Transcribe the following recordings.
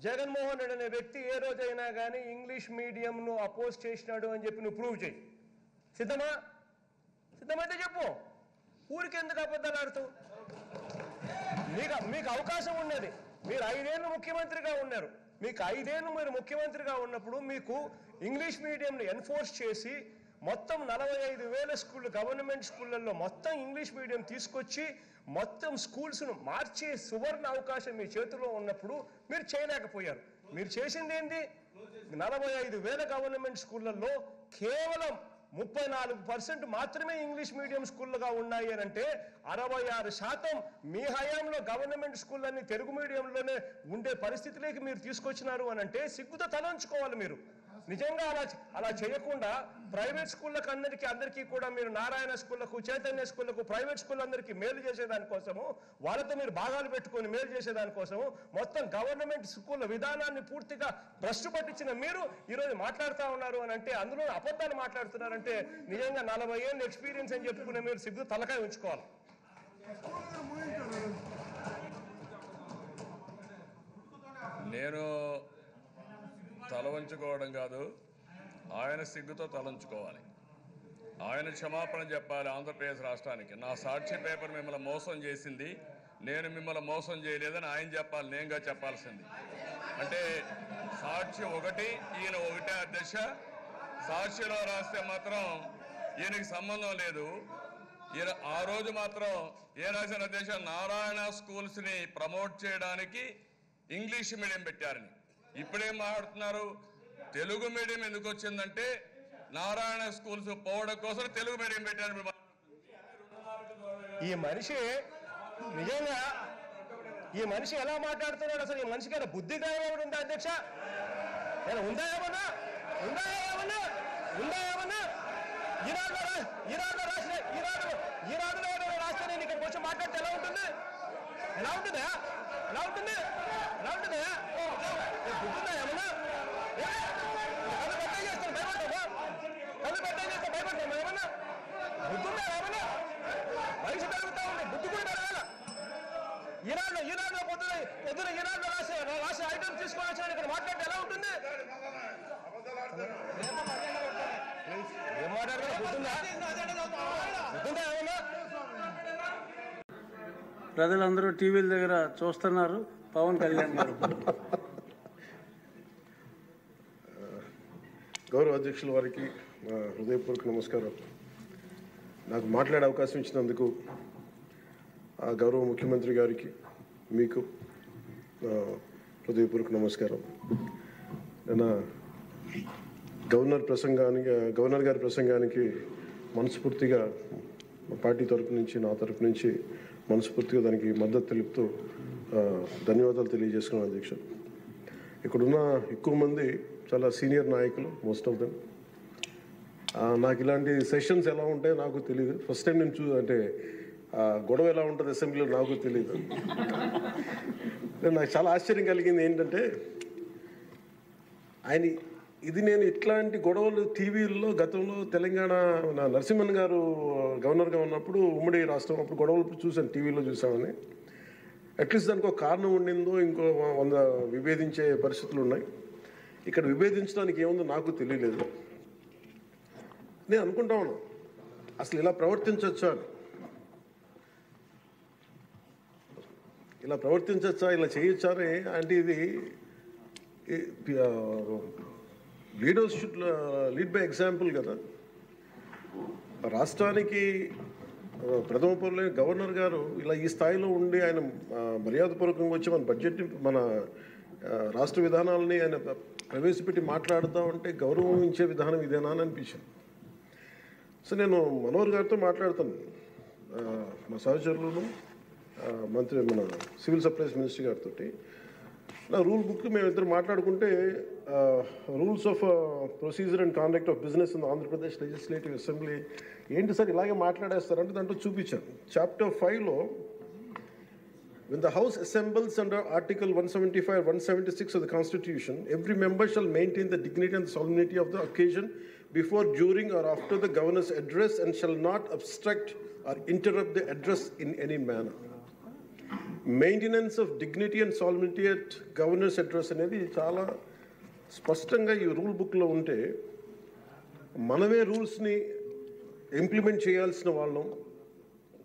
జగన్మోహన్ రెడ్డి అనే వ్యక్తి ఏ రోజైనా కానీ ఇంగ్లీష్ మీడియంను అపోజ్ చేసినాడు అని చెప్పి నువ్వు ప్రూవ్ చేయి. సిద్ధమా? సిద్ధమైతే చెప్పు. ఊరికెందుకు అబద్ధాలు ఆడుతూ? మీకు అవకాశం ఉన్నది. మీరు 5 ఏళ్ళు ముఖ్యమంత్రిగా ఉన్నారు. మీకు 5 ఏళ్ళు మీరు ముఖ్యమంత్రిగా ఉన్నప్పుడు మీకు ఇంగ్లీష్ మీడియంని ఎన్ఫోర్స్ చేసి మొత్తం 45,000 స్కూళ్ళు గవర్నమెంట్ స్కూళ్ళల్లో మొత్తం ఇంగ్లీష్ మీడియం తీసుకొచ్చి మొత్తం స్కూల్స్ను మార్చే సువర్ణ అవకాశం మీ చేతిలో ఉన్నప్పుడు మీరు చేయలేకపోయారు. మీరు చేసింది ఏంటి? 45,000 గవర్నమెంట్ స్కూళ్ళల్లో కేవలం 34% మాత్రమే ఇంగ్లీష్ మీడియం స్కూళ్ళుగా ఉన్నాయి అని అంటే 66% మీ హయాంలో గవర్నమెంట్ స్కూళ్ళన్నీ తెలుగు మీడియంలోనే ఉండే పరిస్థితిలోకి మీరు తీసుకొచ్చినారు అని అంటే సిగ్గుతో తలంచుకోవాలి మీరు. నిజంగా అలా చేయకుండా ప్రైవేట్ స్కూళ్ళకు అందరికీ కూడా మీరు నారాయణ స్కూళ్లకు, చైతన్య స్కూళ్లకు, ప్రైవేట్ స్కూళ్ళందరికీ మేలు చేసేదానికోసము, వాళ్ళతో మీరు భాగాలు పెట్టుకొని మేలు చేసేదానికోసము మొత్తం గవర్నమెంట్ స్కూళ్ళ విధానాన్ని పూర్తిగా భ్రష్టు పట్టించిన మీరు ఈరోజు మాట్లాడుతూ ఉన్నారు అని అంటే, అందులో అబద్ధాలు మాట్లాడుతున్నారంటే నిజంగా 40 ఏళ్ళ ఎక్స్పీరియన్స్ అని చెప్పుకునే మీరు సిగ్గు తలకాయ ఉంచుకోవాలి. నేను తల వంచుకోవడం కాదు, ఆయన సిగ్గుతో తలంచుకోవాలి. ఆయన క్షమాపణ చెప్పాలి ఆంధ్రప్రదేశ్ రాష్ట్రానికి. నా సాక్షి పేపర్ మిమ్మల్ని మోసం చేసింది, నేను మిమ్మల్ని మోసం చేయలేదని ఆయన చెప్పాలి, నేనుగా చెప్పాల్సింది. అంటే సాక్షి ఒకటి, ఈయన ఒకటే అధ్యక్ష. సాక్షిలో రాస్తే మాత్రం ఈయనకి సంబంధం లేదు. ఈయన ఆ రోజు మాత్రం ఏ రాసిన అధ్యక్ష, నారాయణ స్కూల్స్ని ప్రమోట్ చేయడానికి ఇంగ్లీష్ మీడియం పెట్టారని. ఇప్పుడేం మాట్లాడుతున్నారు? తెలుగు మీడియం ఎందుకు వచ్చిందంటే నారాయణ స్కూల్స్ పోవడం కోసం తెలుగు మీడియం పెట్టారు. ఈ మనిషి నిజంగా ఈ మనిషి ఎలా మాట్లాడుతున్నాడు? అసలు ఈ మనిషికి ఏమైనా బుద్ధి జ్ఞానం ఉందా అధ్యక్ష? ఉందా ఏమన్నా? ఈనాడులో రాస్తే నేను ఇక్కడికి వచ్చి మాట్లాడితే ఎలా ఉంటుంది? బుద్ధిందా ఏమన్నా? భయపడతాం ఏమన్నా? బుద్ధుందా ఏమన్నా? వయసు పెరుగుతా ఉంది, బుద్ధి కూడా పెరగాల. ఈనాడులో పొద్దున ఈనాడులో రాసే ఐటమ్ తీసుకొని వచ్చిన ఇక్కడ మాట్లాడితే ఎలా ఉంటుంది? ఏం మాట్లాడతారు? బుద్ధుందా ఏమన్నా? ప్రజలందరూ టీవీల దగ్గర చూస్తున్నారు పవన్ కళ్యాణ్ గారు. గౌరవ అధ్యక్షుల వారికి హృదయపూర్వక నమస్కారం. నాకు మాట్లాడే అవకాశం ఇచ్చినందుకు గౌరవ ముఖ్యమంత్రి గారికి, మీకు హృదయపూర్వక నమస్కారం. నేను గవర్నర్ గారి ప్రసంగానికి మనస్ఫూర్తిగా పార్టీ తరఫు నుంచి, నా తరఫు నుంచి మనస్ఫూర్తిగా దానికి మద్దతు తెలుపుతూ ధన్యవాదాలు తెలియజేసుకున్నాను అధ్యక్ష. ఇక్కడున్న ఎక్కువ మంది చాలా సీనియర్ నాయకులు, మోస్ట్ ఆఫ్ దెమ్. నాకు ఇలాంటి సెషన్స్ ఎలా ఉంటాయో నాకు తెలియదు. ఫస్ట్ టైం నేను అంటే గొడవ ఎలా ఉంటుంది అసెంబ్లీలో నాకు తెలియదు. నాకు చాలా ఆశ్చర్యం కలిగింది ఏంటంటే, నేను ఇట్లాంటి గొడవలు టీవీల్లో గతంలో తెలంగాణ నరసింహన్ గారు గవర్నర్గా ఉన్నప్పుడు, ఉమ్మడి రాష్ట్రం అప్పుడు గొడవలు చూశాను, టీవీలో చూసామని. అట్లీస్ట్ దానికి ఒక కారణం ఉండిందో, ఇంకో 100 విభేదించే పరిస్థితులు ఉన్నాయి. ఇక్కడ విభేదించడానికి ఏముందో నాకు తెలియలేదు. నేను అనుకుంటా ఉన్నాను, అసలు ఇలా ప్రవర్తించవచ్చా అని. ఇలా చేయొచ్చా అని. అంటే ఇది leaders should lead by example కదా. రాష్ట్రానికి ప్రథమ పౌరులైన గవర్నర్ గారు ఇలా ఈ స్థాయిలో ఉండి ఆయన మర్యాదపూర్వకంగా వచ్చి మన బడ్జెట్ని, మన రాష్ట్ర విధానాలని ఆయన ప్రవేశపెట్టి మాట్లాడుతూ ఉంటే గౌరవించే విధానం ఇదేనా అని అనిపించింది. సో నేను మనోహర్ గారితో మాట్లాడుతాను, మా సహచరులను, మన సివిల్ సప్లైస్ మినిస్టర్ గారితో. నా రూల్ బుక్ మేమిద్దరు మాట్లాడుకుంటే rules of procedure and conduct of business in Andhra Pradesh legislative assembly ఏంటి సార్ ఇలాగే మాట్లాడేస్తారంటే దాంట్లో చూపించాను. చాప్టర్ 5లో when the House assembles under Article 175 or 176 of the Constitution, every member shall maintain the dignity and the solemnity of the occasion before, during or after the Governor's address and shall not obstruct or interrupt the address in any manner. Maintenance of dignity and సాల్మిటీ at governors address అనేది చాలా స్పష్టంగా ఈ rule బుక్లో ఉంటే మనమే రూల్స్ని implement చేయాల్సిన వాళ్ళం.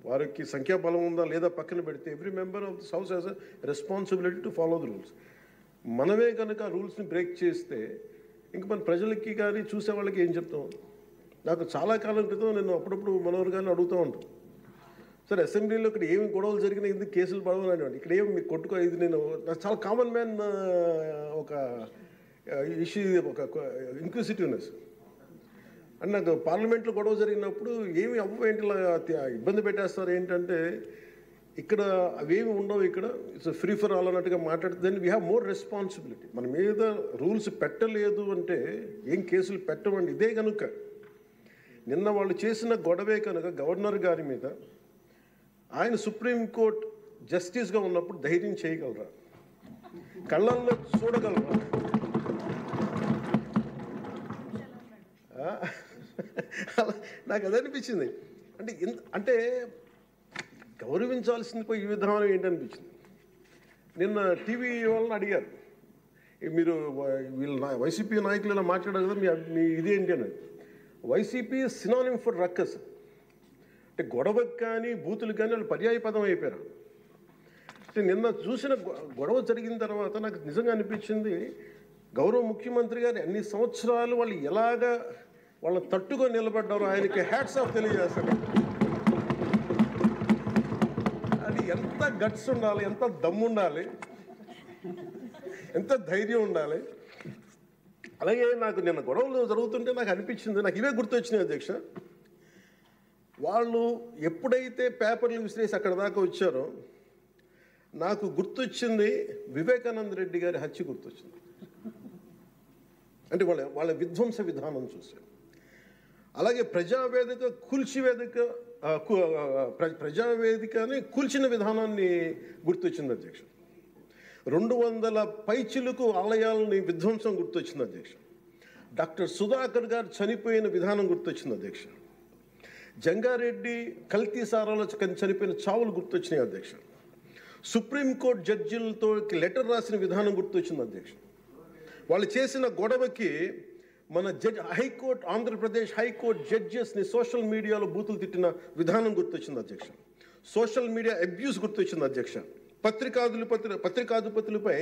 వారికి సంఖ్యాబలం ఉందా లేదా పక్కన పెడితే every member of this house has a responsibility to follow the rules. మనమే కనుక ఆ రూల్స్ని బ్రేక్ చేస్తే ఇంక మన ప్రజలకి కానీ చూసే వాళ్ళకి ఏం చెప్తాం? నాకు చాలా కాలం క్రితం నేను అప్పుడప్పుడు మనోహర్ గారిని అడుగుతూ ఉంటాను, సార్ అసెంబ్లీలో ఇక్కడ ఏమి గొడవలు జరిగినా ఎందుకు కేసులు పడవని, ఇక్కడ ఏమి మీకు కొట్టుకో, ఇది నేను నాకు చాలా కామన్ మ్యాన్ ఒక ఇష్యూ, ఒక ఇంక్విజిటివ్నెస్. అండ్ నాకు పార్లమెంట్లో గొడవ జరిగినప్పుడు ఏమి ఏంటి ఇబ్బంది పెట్టేస్తారు ఏంటంటే, ఇక్కడ అవేమి ఉండవు, ఇక్కడ ఇట్స్ ఫ్రీ ఫర్ ఆల్ అన్నట్టుగా మాట్లాడితే then we have more responsibility. మన మీద రూల్స్ పెట్టలేదు అంటే ఏం కేసులు పెట్టమండి. ఇదే కనుక నిన్న వాళ్ళు చేసిన గొడవే కనుక గవర్నర్ గారి మీద ఆయన సుప్రీంకోర్టు జస్టిస్గా ఉన్నప్పుడు ధైర్యం చేయగలరా? కళ్ళల్లో చూడగలరా? నాకు అదే అనిపించింది. అంటే గౌరవించాల్సింది పోయి ఈ విధానం ఏంటనిపించింది. నిన్న టీవీ వాళ్ళని అడిగారు, మీరు వీళ్ళు వైసీపీ నాయకులు ఇలా మాట్లాడారు కదా, మీ ఇదేంటి అని. YCP synonym for ruckus. అంటే గొడవకు కానీ బూతులు కానీ వాళ్ళు పర్యాయ పదం అయిపోయారు. అంటే నిన్న చూసిన గొడవ జరిగిన తర్వాత నాకు నిజంగా అనిపించింది, గౌరవ ముఖ్యమంత్రి గారు అన్ని సంవత్సరాలు వాళ్ళు ఎలాగా వాళ్ళని తట్టుకొని నిలబడ్డారు, ఆయనకి హ్యాట్స్ ఆఫ్ తెలియజేస్తాడు. అది ఎంత గట్స్ ఉండాలి, ఎంత దమ్ము ఉండాలి, ఎంత ధైర్యం ఉండాలి. అలాగే నాకు నిన్న గొడవలు జరుగుతుంటే నాకు అనిపించింది, నాకు ఇవే గుర్తొచ్చినాయి అధ్యక్ష. వాళ్ళు ఎప్పుడైతే పేపర్లు విసిరేసి అక్కడ దాకా వచ్చారో నాకు గుర్తొచ్చింది వివేకానంద రెడ్డి గారి హత్య గుర్తొచ్చింది. అంటే వాళ్ళ విధ్వంస విధానం చూశాను. అలాగే ప్రజావేదికని కూల్చిన విధానాన్ని గుర్తొచ్చింది అధ్యక్ష. 200 పైచిలకు ఆలయాలని విధ్వంసం గుర్తొచ్చింది అధ్యక్ష. డాక్టర్ సుధాకర్ గారు చనిపోయిన విధానం గుర్తొచ్చింది అధ్యక్ష. జంగారెడ్డి కల్తీ సారాలో చనిపోయిన చావులు గుర్తొచ్చినాయి అధ్యక్ష. సుప్రీంకోర్టు జడ్జిలతో లెటర్ రాసిన విధానం గుర్తొచ్చింది అధ్యక్ష. వాళ్ళు చేసిన గొడవకి మన హైకోర్టు, ఆంధ్రప్రదేశ్ హైకోర్టు జడ్జెస్ని సోషల్ మీడియాలో బూతులు తిట్టిన విధానం గుర్తొచ్చింది అధ్యక్ష. సోషల్ మీడియా అబ్యూస్ గుర్తొచ్చింది అధ్యక్ష. పత్రికాధిపతులపై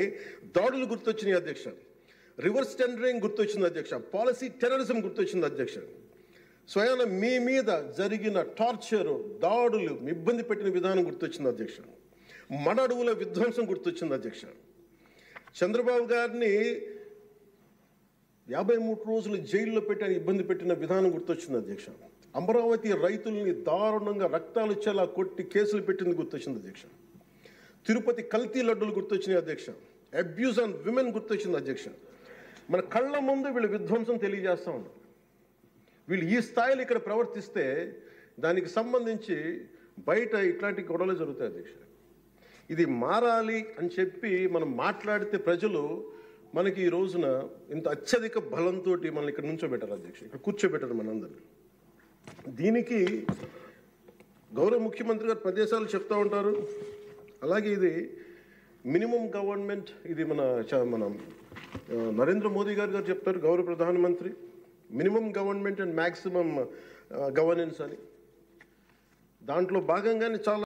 దాడులు గుర్తొచ్చినాయి అధ్యక్ష. రివర్స్ టెండరింగ్ గుర్తొచ్చింది అధ్యక్ష. పాలసీ టెర్రరిజం గుర్తొచ్చింది అధ్యక్ష. స్వయాన మీ మీద జరిగిన టార్చరు, దాడులు, ఇబ్బంది పెట్టిన విధానం గుర్తొచ్చింది అధ్యక్ష. మడ అడవుల విధ్వంసం గుర్తొచ్చింది అధ్యక్ష. చంద్రబాబు గారిని 53 రోజులు జైల్లో పెట్టి ఇబ్బంది పెట్టిన విధానం గుర్తొచ్చింది అధ్యక్ష. అమరావతి రైతుల్ని దారుణంగా రక్తాలు వచ్చేలా కొట్టి కేసులు పెట్టింది గుర్తొచ్చింది అధ్యక్ష. తిరుపతి కల్తీ లడ్డులు గుర్తొచ్చినాయి అధ్యక్ష. అబ్యూస్ ఆన్ విమెన్ గుర్తొచ్చింది అధ్యక్ష. మన కళ్ళ ముందు వీళ్ళు విధ్వంసం తెలియజేస్తూ ఉన్నారు. వీళ్ళు ఈ స్థాయిలో ఇక్కడ ప్రవర్తిస్తే దానికి సంబంధించి బయట ఇట్లాంటి గొడవలు జరుగుతాయి అధ్యక్ష. ఇది మారాలి అని చెప్పి మనం మాట్లాడితే ప్రజలు మనకి ఈ రోజున ఇంత అత్యధిక బలంతో మనల్ని ఇక్కడ నుంచోబెట్టారు అధ్యక్ష, ఇక్కడ కూర్చోబెట్టారు మనందరినీ. దీనికి గౌరవ ముఖ్యమంత్రి గారు ప్రదేశాలు చెప్తూ ఉంటారు. అలాగే ఇది మినిమం గవర్నమెంట్, ఇది మన నరేంద్ర మోదీ గారు చెప్తారు, గౌరవ ప్రధానమంత్రి, minimum government and maximum governance అని. దాంట్లో భాగంగానే చాలా